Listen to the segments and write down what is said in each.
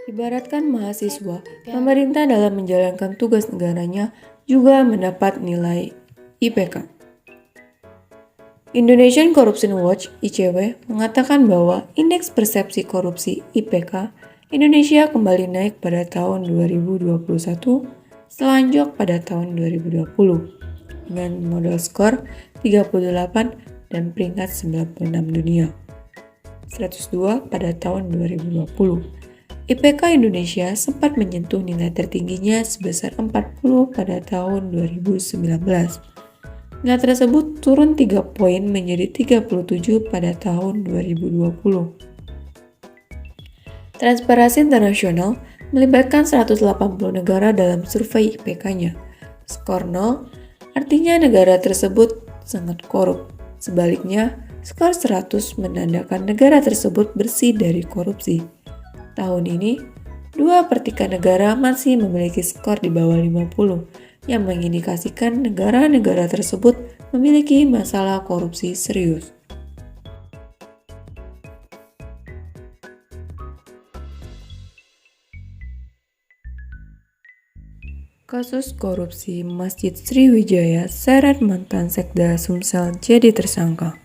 Ibaratkan mahasiswa, pemerintah dalam menjalankan tugas negaranya juga mendapat nilai IPK. Indonesian Corruption Watch (ICW) mengatakan bahwa indeks persepsi korupsi (IPK) Indonesia kembali naik pada tahun 2021 setelah anjlok pada tahun 2020 dengan modal skor 38 dan peringkat 96 dunia. 102 pada tahun 2020. IPK Indonesia sempat menyentuh nilai tertingginya sebesar 40 pada tahun 2019. Nilai tersebut turun 3 poin menjadi 37 pada tahun 2020. Transparansi Internasional melibatkan 180 negara dalam survei IPK-nya. Skor 0 artinya negara tersebut sangat korup. Sebaliknya, skor 100 menandakan negara tersebut bersih dari korupsi. Tahun ini, 2/3 negara masih memiliki skor di bawah 50, yang mengindikasikan negara-negara tersebut memiliki masalah korupsi serius. Kasus korupsi Masjid Sriwijaya seret mantan Sekda Sumsel jadi tersangka.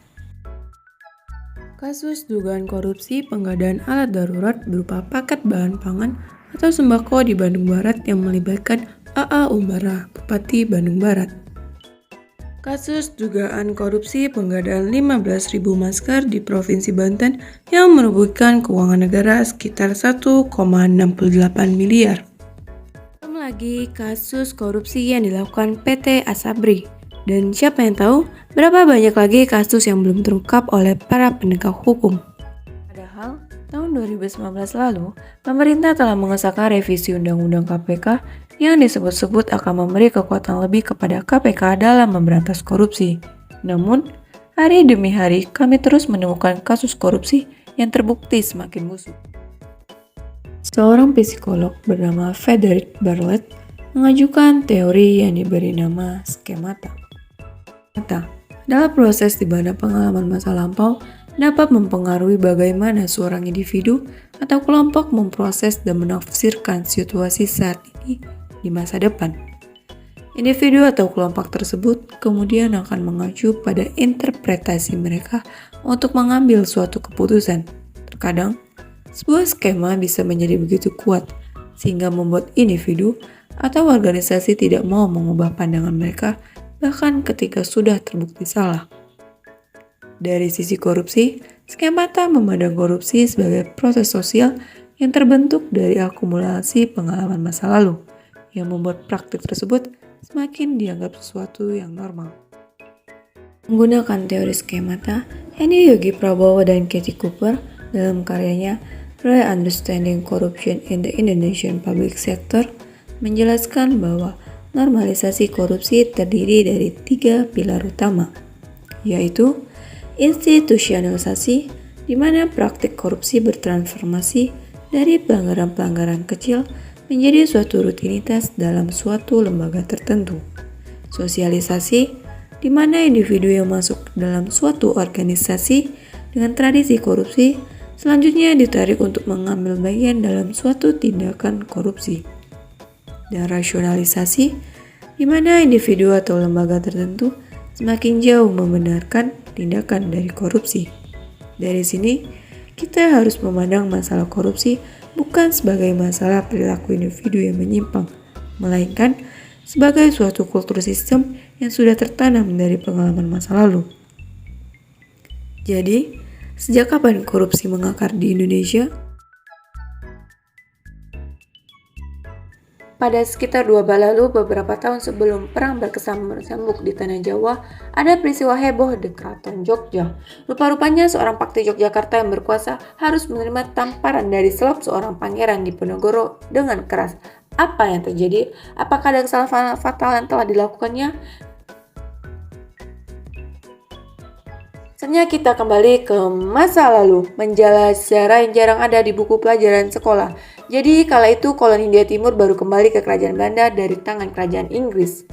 Kasus dugaan korupsi pengadaan alat darurat berupa paket bahan pangan atau sembako di Bandung Barat yang melibatkan AA Umbara, Bupati Bandung Barat. Kasus dugaan korupsi pengadaan 15.000 masker di Provinsi Banten yang merugikan keuangan negara sekitar 1,68 miliar. Belum lagi kasus korupsi yang dilakukan PT Asabri. Dan siapa yang tahu berapa banyak lagi kasus yang belum terungkap oleh para penegak hukum. Padahal, tahun 2019 lalu, pemerintah telah mengesahkan revisi Undang-Undang KPK yang disebut-sebut akan memberi kekuatan lebih kepada KPK dalam memberantas korupsi. Namun, hari demi hari kami terus menemukan kasus korupsi yang terbukti semakin busuk. Seorang psikolog bernama Frederick Bartlett mengajukan teori yang diberi nama skemata. Adalah proses di mana pengalaman masa lampau dapat mempengaruhi bagaimana seorang individu atau kelompok memproses dan menafsirkan situasi saat ini di masa depan. Individu atau kelompok tersebut kemudian akan mengacu pada interpretasi mereka untuk mengambil suatu keputusan. Terkadang, sebuah skema bisa menjadi begitu kuat sehingga membuat individu atau organisasi tidak mau mengubah pandangan mereka bahkan ketika sudah terbukti salah. Dari sisi korupsi, skemata memandang korupsi sebagai proses sosial yang terbentuk dari akumulasi pengalaman masa lalu, yang membuat praktik tersebut semakin dianggap sesuatu yang normal. Menggunakan teori skemata, Hendy Yogi Prabowo dan Katie Cooper dalam karyanya Re-Understanding Corruption in the Indonesian Public Sector menjelaskan bahwa normalisasi korupsi terdiri dari 3 pilar utama, yaitu institusionalisasi, di mana praktik korupsi bertransformasi dari pelanggaran-pelanggaran kecil menjadi suatu rutinitas dalam suatu lembaga tertentu. Sosialisasi, di mana individu yang masuk dalam suatu organisasi dengan tradisi korupsi selanjutnya ditarik untuk mengambil bagian dalam suatu tindakan korupsi. Dan rasionalisasi, di mana individu atau lembaga tertentu semakin jauh membenarkan tindakan dari korupsi. Dari sini, kita harus memandang masalah korupsi bukan sebagai masalah perilaku individu yang menyimpang, melainkan sebagai suatu kultur sistem yang sudah tertanam dari pengalaman masa lalu. Jadi, sejak kapan korupsi mengakar di Indonesia? Pada sekitar 2 abad lalu, beberapa tahun sebelum perang berkesambuk di Tanah Jawa, ada peristiwa heboh di Keraton Jogja. Rupa-rupanya seorang pakti Yogyakarta yang berkuasa harus menerima tamparan dari selop seorang pangeran di Diponegoro dengan keras. Apa yang terjadi? Apakah ada kesalahan fatal yang telah dilakukannya? Saatnya kita kembali ke masa lalu, menjala sejarah yang jarang ada di buku pelajaran sekolah. Jadi kala itu koloni India Timur baru kembali ke kerajaan Belanda dari tangan kerajaan Inggris.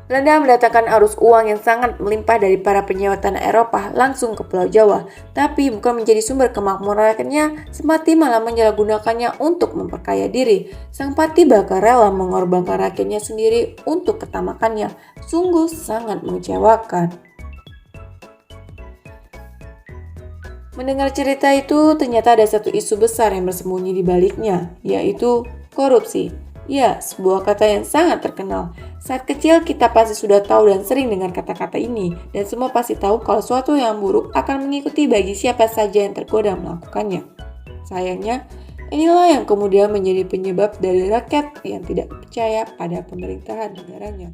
Belanda mendatangkan arus uang yang sangat melimpah dari para penyewa tanah Eropa langsung ke Pulau Jawa, tapi bukan menjadi sumber kemakmuran rakyatnya, Sempati malah menyalahgunakannya untuk memperkaya diri. Sang Pati bahkan rela mengorbankan rakyatnya sendiri untuk ketamakannya. Sungguh sangat mengecewakan. Mendengar cerita itu, ternyata ada satu isu besar yang bersembunyi di baliknya, yaitu korupsi. Ya, sebuah kata yang sangat terkenal. Saat kecil kita pasti sudah tahu dan sering dengar kata-kata ini, dan semua pasti tahu kalau suatu yang buruk akan mengikuti bagi siapa saja yang tergoda melakukannya. Sayangnya, inilah yang kemudian menjadi penyebab dari rakyat yang tidak percaya pada pemerintahan negaranya.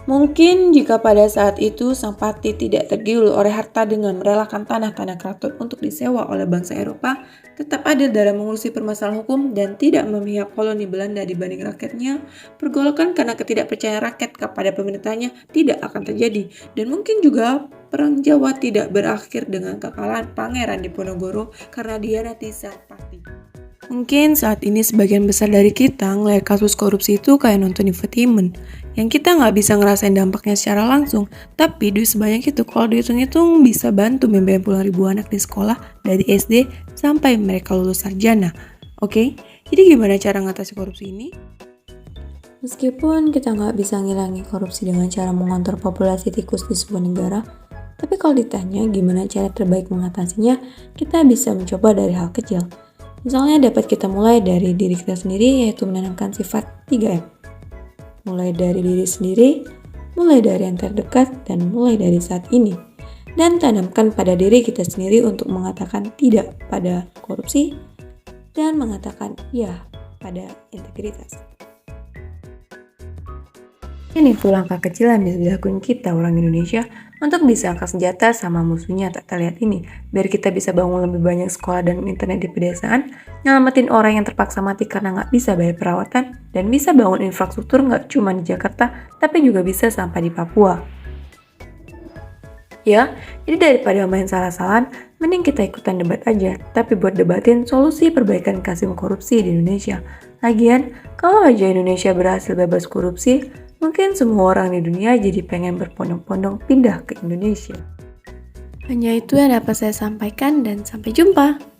Mungkin jika pada saat itu sang Pati tidak tergiur oleh harta dengan merelakan tanah-tanah keraton untuk disewa oleh bangsa Eropa, tetap adil dalam mengurusi permasalahan hukum dan tidak memihak koloni Belanda dibanding rakyatnya, pergolakan karena ketidakpercayaan rakyat kepada pemerintahnya tidak akan terjadi. Dan mungkin juga Perang Jawa tidak berakhir dengan kekalahan Pangeran Diponegoro karena dihianati sang Pati. Mungkin saat ini sebagian besar dari kita ngeliat kasus korupsi itu kayak nonton infotainment, yang kita nggak bisa ngerasain dampaknya secara langsung, tapi duit sebanyak itu kalau dihitung-hitung bisa bantu membiayai puluhan ribu anak di sekolah dari SD sampai mereka lulus sarjana. Oke, jadi gimana cara ngatasi korupsi ini? Meskipun kita nggak bisa ngilangi korupsi dengan cara mengontrol populasi tikus di sebuah negara, tapi kalau ditanya gimana cara terbaik mengatasinya, kita bisa mencoba dari hal kecil. Misalnya dapat kita mulai dari diri kita sendiri, yaitu menanamkan sifat 3M. Mulai dari diri sendiri, mulai dari yang terdekat, dan mulai dari saat ini. Dan tanamkan pada diri kita sendiri untuk mengatakan tidak pada korupsi dan mengatakan ya pada integritas. Ini tuh langkah kecil yang bisa dilakukan kita orang Indonesia untuk bisa angkat senjata sama musuhnya tak terlihat ini, biar kita bisa bangun lebih banyak sekolah dan internet di pedesaan, nyelamatin orang yang terpaksa mati karena nggak bisa bayar perawatan, dan bisa bangun infrastruktur nggak cuma di Jakarta, tapi juga bisa sampai di Papua. Ya, jadi daripada main salah-salahan, mending kita ikutan debat aja, tapi buat debatin solusi perbaikan kasus korupsi di Indonesia. Lagian, kalau aja Indonesia berhasil bebas korupsi, mungkin semua orang di dunia jadi pengen berpondong-pondong pindah ke Indonesia. Hanya itu yang dapat saya sampaikan dan sampai jumpa.